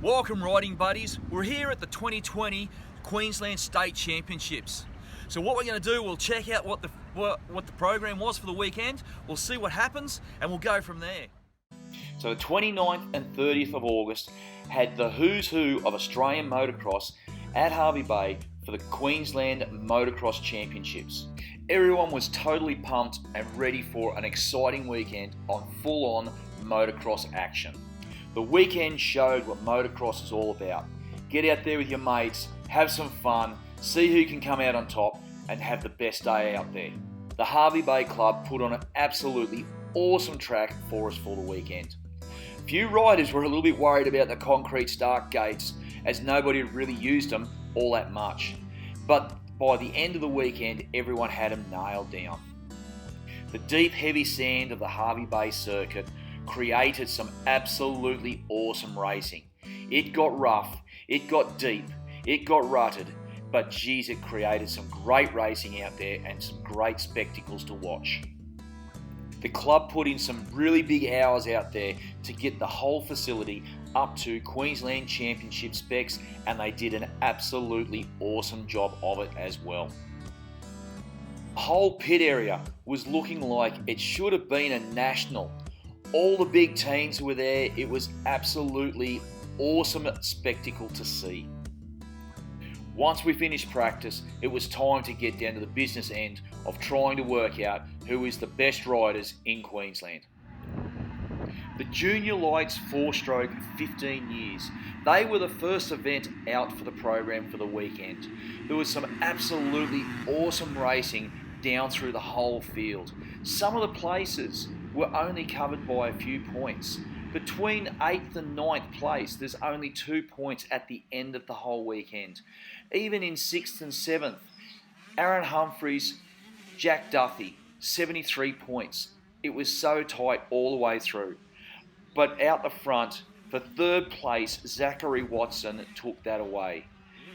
Welcome riding buddies, we're here at the 2020 Queensland State Championships. So what we're going to do, we'll check out what the program was for the weekend, we'll see what happens and we'll go from there. So the 29th and 30th of August had the who's who of Australian motocross at Hervey Bay for the Queensland Motocross Championships. Everyone was totally pumped and ready for an exciting weekend on full-on motocross action. The weekend showed what motocross is all about. Get out there with your mates, have some fun, see who can come out on top and have the best day out there. The Hervey Bay Club put on an absolutely awesome track for us for the weekend. Few riders were a little bit worried about the concrete start gates as nobody really used them all that much. But by the end of the weekend, everyone had them nailed down. The deep heavy sand of the Hervey Bay circuit created some absolutely awesome racing. It got rough, it got deep, it got rutted, but geez, it created some great racing out there and some great spectacles to watch. The club put in some really big hours out there to get the whole facility up to Queensland Championship specs, and they did an absolutely awesome job of it as well. The whole pit area was looking like it should have been a national. All the big teams were there. It was absolutely awesome spectacle to see. Once we finished practice, it was time to get down to the business end of trying to work out who is the best riders in Queensland. The Junior Lights 4-stroke 15 years. They were the first event out for the program for the weekend. There was some absolutely awesome racing down through the whole field. Some of the places were only covered by a few points. Between 8th and 9th place, there's only 2 points at the end of the whole weekend. Even in 6th and 7th, Aaron Humphries, Jack Duthie, 73 points. It was so tight all the way through. But out the front, for 3rd place, Zachary Watson took that away.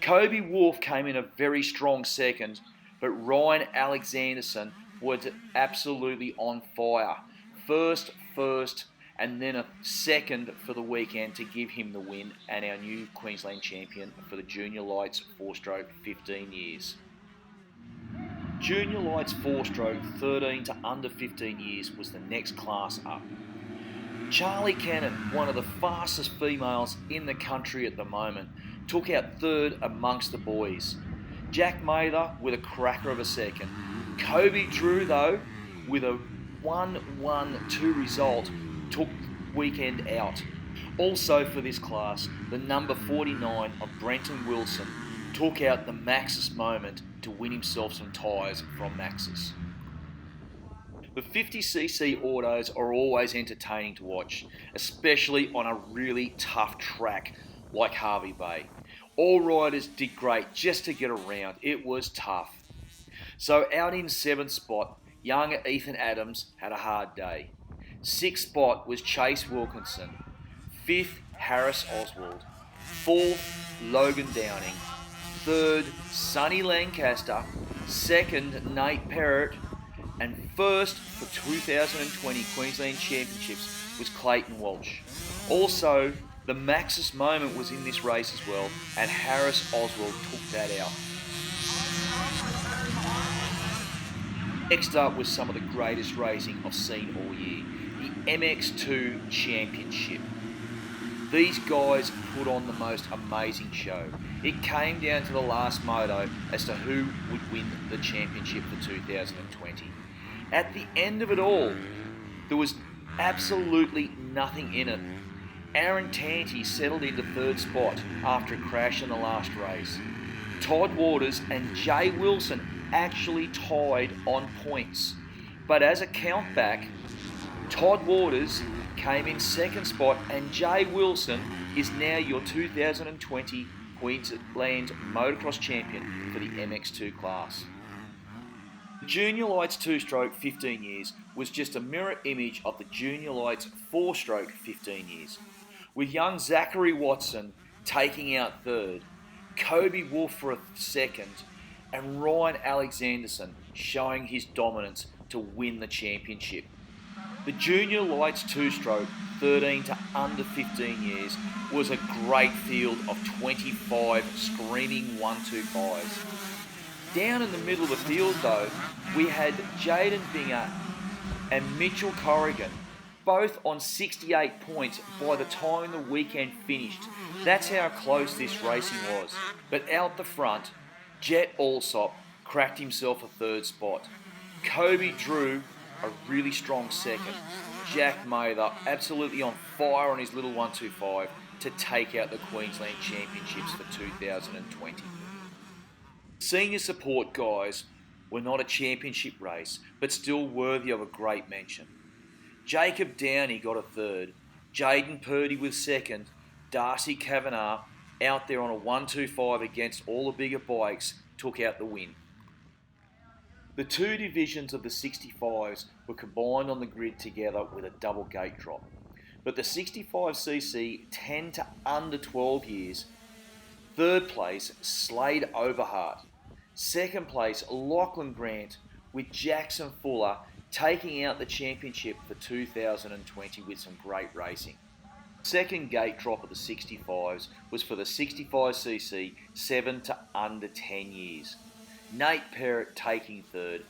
Kobe Wolf came in a very strong 2nd, but Ryan Alexanderson was absolutely on fire. First, and then a 2nd for the weekend to give him the win and our new Queensland champion for the Junior Lights 4-stroke 15 years. Junior Lights 4-stroke 13 to under 15 years was the next class up. Charlie Cannon, one of the fastest females in the country at the moment, took out 3rd amongst the boys. Jack Mather with a cracker of a 2nd. Kobe Drew, though, with a 1-1-2 result, took weekend out. Also for this class, the number 49 of Brenton Wilson took out the Maxxis moment to win himself some tyres from Maxxis. The 50cc autos are always entertaining to watch, especially on a really tough track like Hervey Bay. All riders did great just to get around. It was tough. So out in 7th spot, young Ethan Adams had a hard day. 6th spot was Chase Wilkinson. 5th, Harris Oswald. 4th, Logan Downing. 3rd, Sonny Lancaster. 2nd, Nate Perrott. And 1st for 2020 Queensland Championships was Clayton Walsh. Also, the Maxxis moment was in this race as well, and Harris Oswald took that out. Next up was some of the greatest racing I've seen all year, the MX2 Championship. These guys put on the most amazing show. It came down to the last moto as to who would win the championship for 2020. At the end of it all, there was absolutely nothing in it. Aaron Tanti settled into 3rd spot after a crash in the last race. Todd Waters and Jay Wilson actually tied on points. But as a countback, Todd Waters came in 2nd spot and Jay Wilson is now your 2020 Queensland Motocross Champion for the MX2 class. The Junior Lights 2-stroke 15 years was just a mirror image of the Junior Lights 4-stroke 15 years, with young Zachary Watson taking out 3rd, Kobe Wolf for a 2nd, and Ryan Alexanderson showing his dominance to win the championship. The Junior Lights 2-stroke 13 to under 15 years was a great field of 25 screaming 1-2-5s. Down in the middle of the field though, we had Jaden Binger and Mitchell Corrigan, both on 68 points by the time the weekend finished. That's how close this racing was. But out the front, Jet Alsop cracked himself a third spot. Kobe Drew, a really strong second. Jack Mather, absolutely on fire on his little 1-2-5 to take out the Queensland Championships for 2020. Senior support guys were not a championship race, but still worthy of a great mention. Jacob Downey got a third, Jaden Purdy with second, Darcy Kavanagh out there on a 1-2-5 against all the bigger bikes took out the win. The two divisions of the 65s were combined on the grid together with a double gate drop. But the 65cc 10 to under 12 years, third place Slade Overhart. Second place Lachlan Grant with Jackson Fuller taking out the championship for 2020 with some great racing. Second gate drop of the 65s was for the 65cc 7 to under 10 years. Nate Perrott taking third,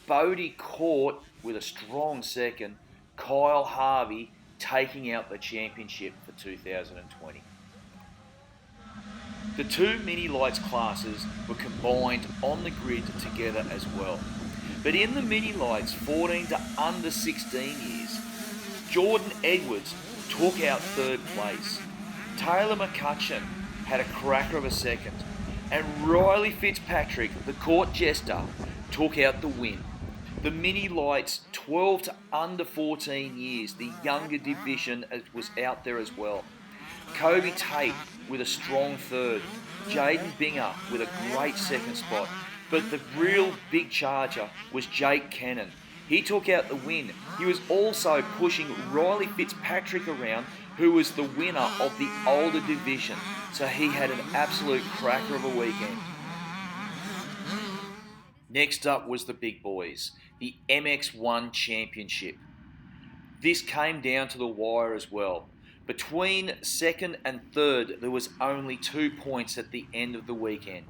Bodie Court with a strong second, Kyle Harvey taking out the championship for 2020. The two mini lights classes were combined on the grid together as well. But in the mini lights 14 to under 16 years, Jordan Edwards took out third place. Taylor McCutcheon had a cracker of a second. And Riley Fitzpatrick, the court jester, took out the win. The mini lights 12 to under 14 years, the younger division was out there as well. Kobe Tate with a strong third. Jaden Binger with a great second spot. But the real big charger was Jake Cannon. He took out the win. He was also pushing Riley Fitzpatrick around, who was the winner of the older division. So he had an absolute cracker of a weekend. Next up was the big boys, the MX1 Championship. This came down to the wire as well. Between second and third, there was only 2 points at the end of the weekend.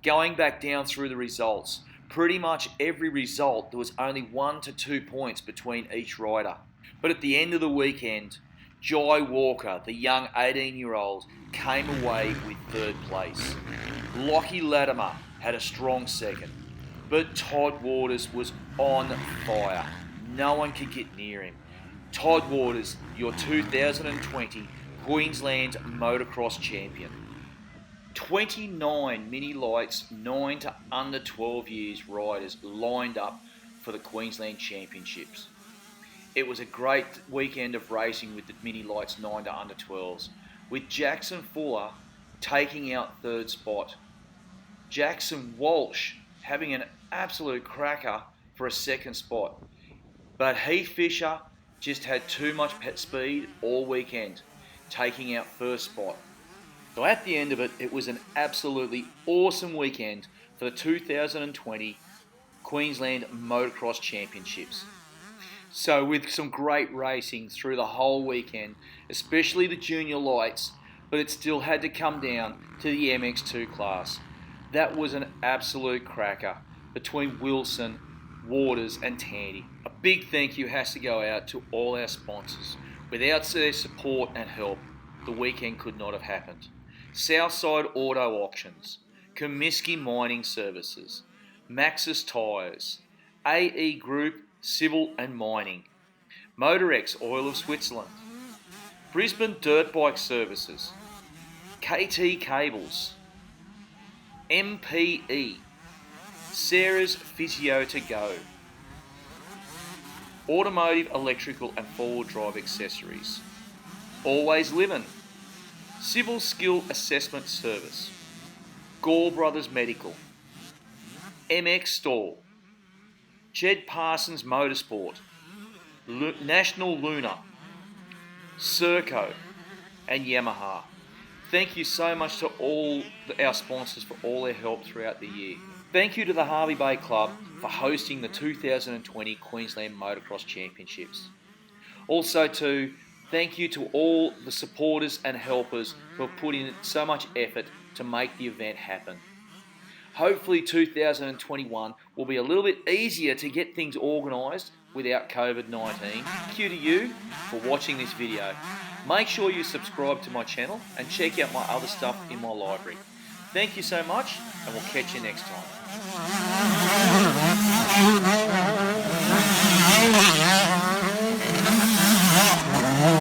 Going back down through the results, pretty much every result, there was only 1 to 2 points between each rider. But at the end of the weekend, Jai Walker, the young 18-year-old, came away with third place. Lockie Latimer had a strong second, but Todd Waters was on fire. No one could get near him. Todd Waters, your 2020 Queensland Motocross Champion. 29 mini lights, 9 to under 12 years riders lined up for the Queensland Championships. It was a great weekend of racing with the mini lights 9 to under 12s, with Jackson Fuller taking out third spot. Jackson Walsh having an absolute cracker for a second spot. But Heath Fisher just had too much speed all weekend, taking out first spot. So at the end of it, it was an absolutely awesome weekend for the 2020 Queensland Motocross Championships. So with some great racing through the whole weekend, especially the junior lights, but it still had to come down to the MX2 class. That was an absolute cracker between Wilson, Waters and Tandy. A big thank you has to go out to all our sponsors. Without their support and help, the weekend could not have happened. Southside Auto Auctions, Comiskey Mining Services, Maxxis Tyres, AE Group Civil and Mining, Motorex Oil of Switzerland, Brisbane Dirt Bike Services, KT Cables, MPE, Sarah's Physio to Go, Automotive Electrical and Four-Wheel Drive Accessories, Always Livin', Civil Skill Assessment Service, Gore Brothers Medical, MX Store, Jed Parsons Motorsport, National Lunar, Serco, and Yamaha. Thank you so much to all our sponsors for all their help throughout the year. Thank you to the Hervey Bay Club for hosting the 2020 Queensland Motocross Championships. Also to Thank you to all the supporters and helpers who have put in so much effort to make the event happen. Hopefully 2021 will be a little bit easier to get things organised without COVID-19. Thank you to you for watching this video. Make sure you subscribe to my channel and check out my other stuff in my library. Thank you so much, and we'll catch you next time.